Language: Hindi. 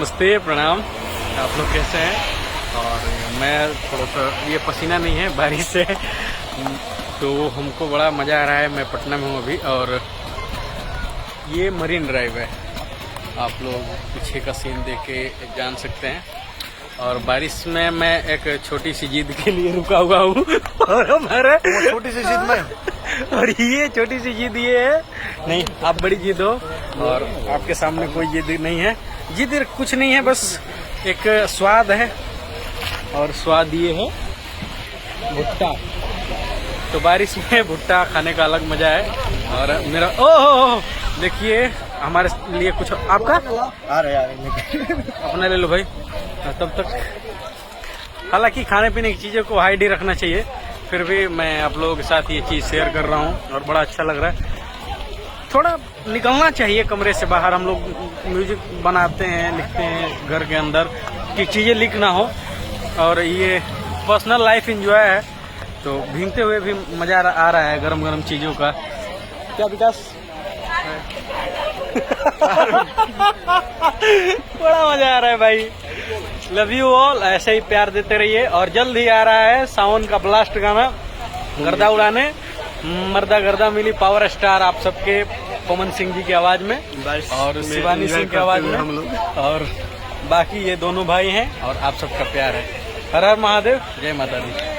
नमस्ते, प्रणाम। आप लोग कैसे हैं? और मैं थोड़ा सा, ये पसीना नहीं है, बारिश से, तो हमको बड़ा मज़ा आ रहा है। मैं पटना में हूँ अभी, और ये मरीन ड्राइव है। आप लोग पीछे का सीन देख के जान सकते हैं। और बारिश में मैं एक छोटी सी जिद के लिए रुका हुआ हूँ और हमारे छोटी सी जिद में, और ये छोटी सी जिद ये है, नहीं आप बड़ी जिद हो और आपके सामने कोई जिद नहीं है। जिद कुछ नहीं है, बस एक स्वाद है, और स्वाद ये है भुट्टा। तो बारिश में भुट्टा खाने का अलग मजा है। और मेरा ओह देखिए, हमारे लिए कुछ आपका आ रहे अपना ले लो भाई। तब तक हालांकि खाने पीने की चीज़ों को हाइड ही रखना चाहिए, फिर भी मैं आप लोगों के साथ ये चीज़ शेयर कर रहा हूँ और बड़ा अच्छा लग रहा है। थोड़ा निकलना चाहिए कमरे से बाहर। हम लोग म्यूजिक बनाते हैं, लिखते हैं घर के अंदर कि चीज़ें लीक ना हो, और ये पर्सनल लाइफ एंजॉय है। तो भीगते हुए भी मज़ा आ रहा है गरम गरम चीज़ों का। क्या विकास? बड़ा मजा आ रहा है भाई। लव यू ऑल, ऐसे ही प्यार देते रहिए। और जल्द ही आ रहा है सावन का ब्लास्ट गाना, गर्दा उड़ाने, मर्दा गर्दा मिली पावर स्टार आप सबके, पवन सिंह जी की आवाज में और शिवानी सिंह की आवाज में, और बाकी ये दोनों भाई हैं और आप सबका प्यार है। हर हर महादेव, जय माता दी।